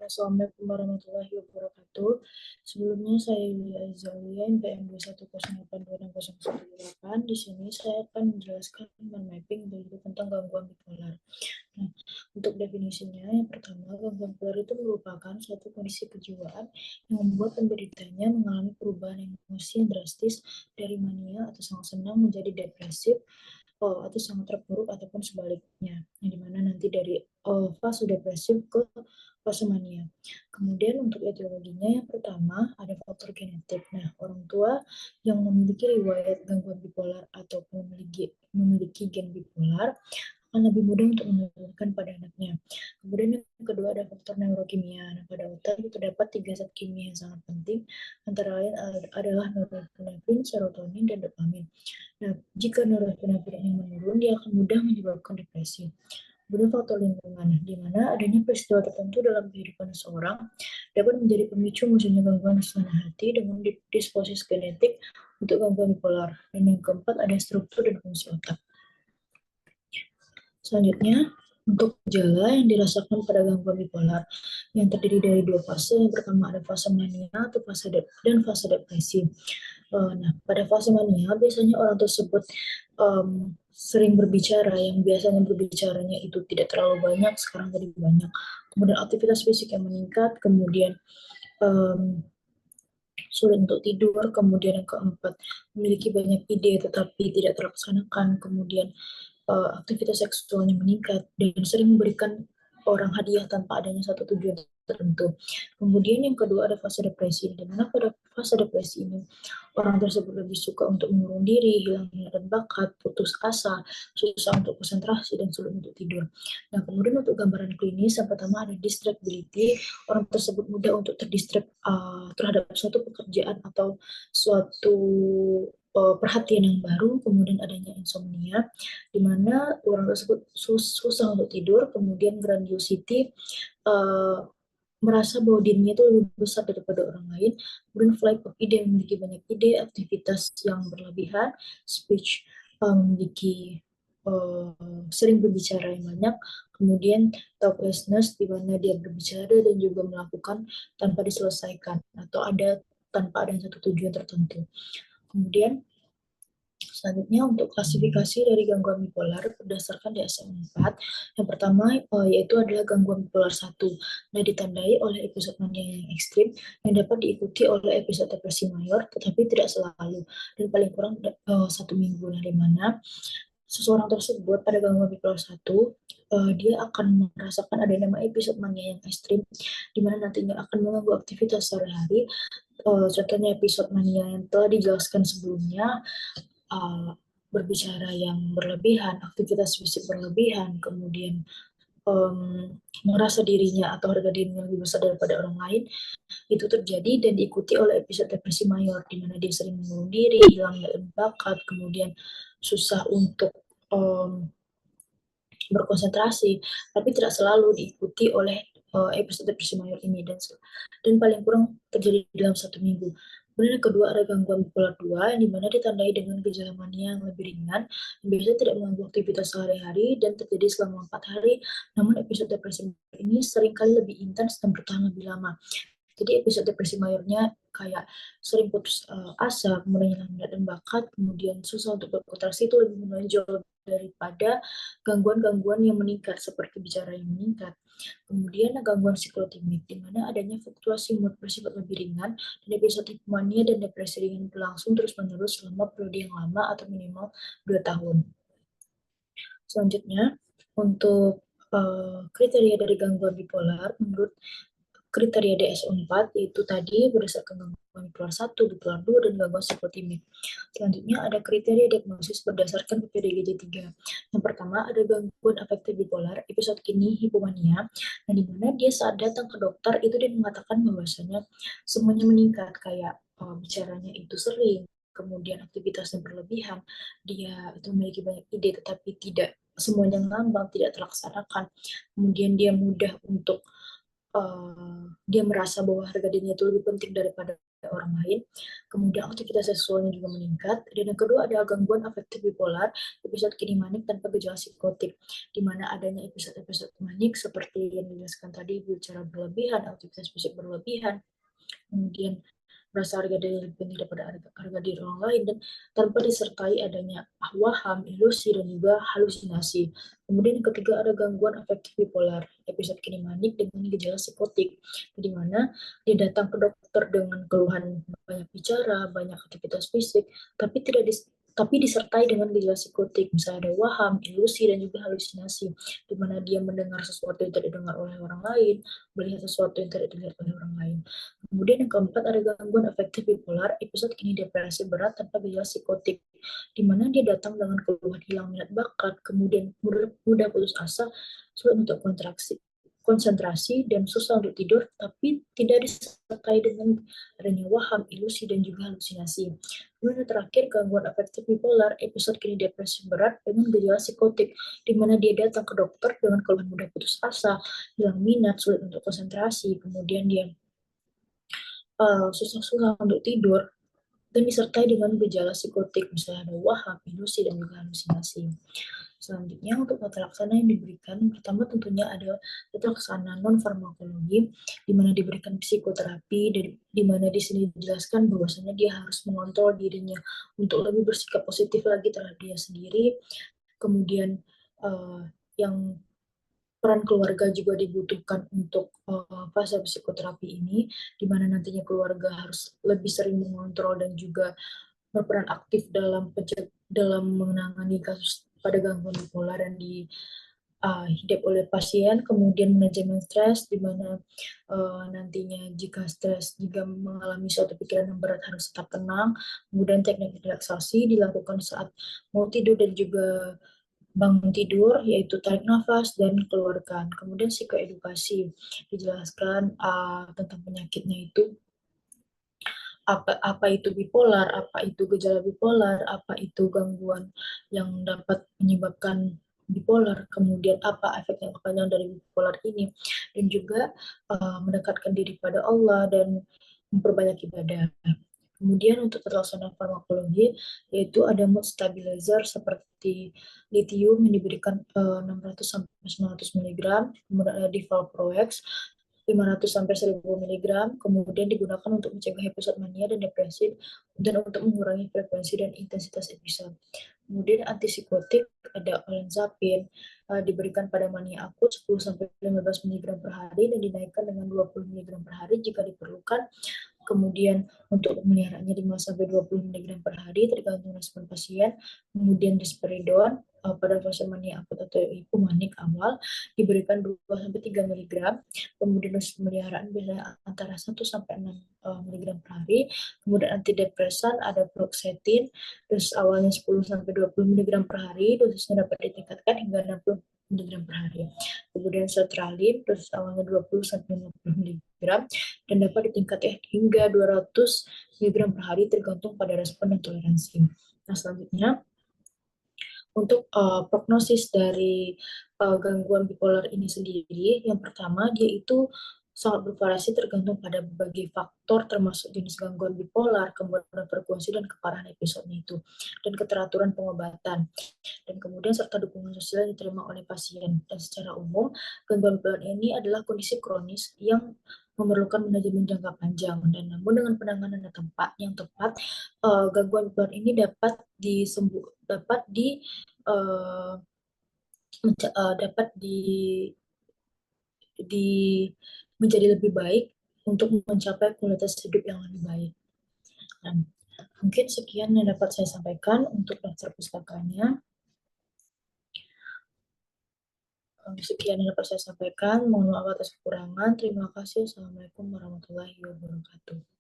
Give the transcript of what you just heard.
Assalamualaikum warahmatullahi wabarakatuh. Sebelumnya saya Yulia Azalia, NPM 210826018. Di sini saya akan menjelaskan mind mapping yaitu tentang gangguan bipolar. Nah, untuk definisinya, yang pertama, gangguan bipolar itu merupakan suatu kondisi kejiwaan yang membuat penderitanya mengalami perubahan emosi yang drastis dari mania atau sangat senang menjadi depresif, atau sangat terpuruk ataupun sebaliknya, yang dimana nanti dari fase depresif ke fase mania. Kemudian untuk etiologinya yang pertama ada faktor genetik. Nah, orang tua yang memiliki riwayat gangguan bipolar ataupun memiliki gen bipolar akan lebih mudah untuk menurunkan pada anaknya. Kemudian yang kedua ada faktor neurokimia. Nah, pada otak itu terdapat tiga zat kimia yang sangat penting, antara lain adalah norepinefrin, serotonin, dan dopamin. Nah, jika norepinefrin ini menurun, dia akan mudah menyebabkan depresi. Kemudian faktor lingkungan, di mana adanya peristiwa tertentu dalam kehidupan seseorang dapat menjadi pemicu munculnya gangguan suasana hati dengan dispositif genetik untuk gangguan bipolar. Dan yang keempat ada struktur dan fungsi otak. Selanjutnya, untuk gejala yang dirasakan pada gangguan bipolar yang terdiri dari dua fase. Yang pertama ada fase mania atau dan fase depresi. Nah, pada fase mania biasanya orang tersebut sering berbicara, yang biasanya berbicaranya itu tidak terlalu banyak, sekarang jadi banyak. Kemudian aktivitas fisik yang meningkat, kemudian sulit untuk tidur, kemudian yang keempat memiliki banyak ide tetapi tidak terlaksanakan, kemudian aktivitas seksualnya meningkat dan sering memberikan orang hadiah tanpa adanya satu tujuan tertentu. Kemudian yang kedua ada fase depresi, di mana pada fase depresi ini orang tersebut lebih suka untuk mengurung diri, hilang minat dan bakat, putus asa, susah untuk konsentrasi dan sulit untuk tidur. Nah, kemudian untuk gambaran klinis yang pertama ada distractibility, orang tersebut mudah untuk terdistract terhadap suatu pekerjaan atau suatu perhatian yang baru, kemudian adanya insomnia, di mana orang tersebut susah untuk tidur, kemudian grandiosity, merasa bahwa dirinya itu lebih besar daripada orang lain, kemudian flight of ide, memiliki banyak ide, aktivitas yang berlebihan, speech, memiliki sering berbicara yang banyak, kemudian talklessness, di mana dia berbicara dan juga melakukan tanpa diselesaikan, atau tanpa ada satu tujuan tertentu. Kemudian selanjutnya untuk klasifikasi dari gangguan bipolar berdasarkan DSM-4, yang pertama yaitu adalah gangguan bipolar 1. Nah, ditandai oleh episode mania yang ekstrim yang dapat diikuti oleh episode depresi mayor, tetapi tidak selalu, dan paling kurang 1 minggu. Nah, di mana seseorang tersebut pada gangguan bipolar 1, dia akan merasakan ada nama episode mania yang ekstrim, di mana nantinya akan mengganggu aktivitas sehari-hari. Contohnya episode mania yang telah dijelaskan sebelumnya, berbicara yang berlebihan, aktivitas fisik berlebihan, kemudian merasa dirinya atau harga dirinya lebih besar daripada orang lain, itu terjadi dan diikuti oleh episode depresi mayor, di mana dia sering mengurung diri, hilang bakat, kemudian susah untuk berkonsentrasi, tapi tidak selalu diikuti oleh episode depresi mayor ini, dan paling kurang terjadi dalam 1 minggu. Kemudian yang kedua ada gangguan bipolar 2, yang dimana ditandai dengan gejala mania yang lebih ringan, yang biasanya tidak mengganggu aktivitas sehari-hari dan terjadi selama 4 hari, namun episode depresi ini seringkali lebih intens dan bertahan lebih lama. Jadi episode depresi mayornya kayak sering putus asa, kemudian hilang minat dan bakat, kemudian susah untuk berkonsentrasi, itu lebih menonjol daripada gangguan-gangguan yang meningkat seperti bicara yang meningkat. Kemudian gangguan psikotimik, di mana adanya fluktuasi mood bersifat lebih ringan, dan episode hipomania dan depresi ringan berlangsung terus-menerus selama periode yang lama atau minimal 2 tahun. Selanjutnya, untuk kriteria dari gangguan bipolar menurut kriteria DSM-4 yaitu tadi berdasarkan gangguan bipolar 1, bipolar 2, dan gangguan psikotimik. Selanjutnya ada kriteria diagnosis berdasarkan PPDGJ-3. Yang pertama ada gangguan afektif bipolar, episode kini hipomania, nah di mana dia saat datang ke dokter itu dia mengatakan bahwasanya semuanya meningkat, kayak bicaranya itu sering, kemudian aktivitasnya berlebihan, dia itu memiliki banyak ide tetapi tidak semuanya ngambang, tidak terlaksanakan, kemudian dia mudah untuk dia merasa bahwa harga dirinya itu lebih penting daripada orang lain. Kemudian aktivitas seksualnya juga meningkat. Dan yang kedua ada gangguan afektif bipolar, episode kini manik tanpa gejala psikotik, di mana adanya episode-episode manik seperti yang dijelaskan tadi, bicara berlebihan, aktivitas fisik berlebihan, kemudian merasa harga diri lebih penting daripada harga diri orang lain, dan tanpa disertai adanya waham, ilusi, dan juga halusinasi. Kemudian yang ketiga ada gangguan afektif bipolar, episode kini manik dengan gejala psikotik, di mana dia datang ke dokter dengan keluhan banyak bicara, banyak aktivitas fisik, tapi disertai dengan gejala psikotik, misalnya ada waham, ilusi, dan juga halusinasi, di mana dia mendengar sesuatu yang tidak didengar oleh orang lain, melihat sesuatu yang tidak dilihat oleh orang lain. Kemudian yang keempat ada gangguan afektif bipolar, episode kini depresi berat tanpa gejala psikotik, di mana dia datang dengan keluhan hilang minat bakat, kemudian mudah putus asa, sulit untuk konsentrasi, dan susah untuk tidur, tapi tidak disertai dengan adanya waham, ilusi, dan juga halusinasi. Kemudian yang terakhir, gangguan afektif bipolar, episode kini depresi berat dengan gejala psikotik, di mana dia datang ke dokter dengan keluhan mudah putus asa, hilang minat, sulit untuk konsentrasi, kemudian dia susah-susah untuk tidur, dan disertai dengan gejala psikotik, misalnya ada waham, ilusi, dan juga halusinasi. Selanjutnya, untuk tata laksana yang diberikan, pertama tentunya ada tata laksana non-farmakologi, di mana diberikan psikoterapi, di mana di sini dijelaskan bahwasanya dia harus mengontrol dirinya untuk lebih bersikap positif lagi terhadap dia sendiri. Kemudian yang peran keluarga juga dibutuhkan untuk fase psikoterapi ini, di mana nantinya keluarga harus lebih sering mengontrol dan juga berperan aktif dalam menangani kasus pada gangguan bipolar yang dihidap oleh pasien. Kemudian manajemen stres, di mana nantinya jika mengalami suatu pikiran yang berat harus tetap tenang. Kemudian teknik relaksasi dilakukan saat mau tidur dan juga bangun tidur, yaitu tarik nafas dan keluarkan. Kemudian psikoedukasi, dijelaskan tentang penyakitnya itu, apa itu bipolar, apa itu gejala bipolar, apa itu gangguan yang dapat menyebabkan bipolar, kemudian apa efek yang panjang dari bipolar ini, dan juga mendekatkan diri pada Allah dan memperbanyak ibadah. Kemudian untuk terlaksana farmakologi, yaitu ada mood stabilizer seperti lithium yang diberikan 600 sampai 900 mg, kemudian ada Divalproex 500 sampai 1000 mg, kemudian digunakan untuk mencegah episode mania dan depresi, dan untuk mengurangi frekuensi dan intensitas episode. Kemudian antipsikotik ada olanzapine, diberikan pada mania akut 10 sampai 15 mg per hari dan dinaikkan dengan 20 mg per hari jika diperlukan. Kemudian untuk memeliharanya 5 sampai 20 mg per hari tergantung respon pasien. Kemudian risperidon pada fase mania akut atau hipomanik awal diberikan 2 sampai 3 mg. Kemudian dosis pemeliharaan biasanya antara 1 sampai 6 mg per hari. Kemudian antidepresan ada fluoxetine, dosis awalnya 10 sampai 20 mg per hari, dosisnya dapat ditingkatkan hingga 60 mg per hari. Kemudian sertralin, dosis awalnya 20 sampai 50 mg dan dapat ditingkatkan hingga 200 mg per hari tergantung pada respon dan toleransi. Nah, selanjutnya untuk prognosis dari gangguan bipolar ini sendiri, yang pertama dia itu sangat bervariasi tergantung pada berbagai faktor termasuk jenis gangguan bipolar, kemudian frekuensi dan keparahan episodenya itu, dan keteraturan pengobatan, dan kemudian serta dukungan sosial yang diterima oleh pasien. Dan secara umum, gangguan bipolar ini adalah kondisi kronis yang memerlukan manajemen jangka panjang, dan namun dengan penanganan yang tepat, gangguan bipolar ini dapat di uh, dapat di menjadi lebih baik untuk mencapai kualitas hidup yang lebih baik. Dan mungkin sekian yang dapat saya sampaikan untuk daftar pustakanya. Sekian yang dapat saya sampaikan. Mohon maaf atas kekurangan. Terima kasih. Assalamualaikum warahmatullahi wabarakatuh.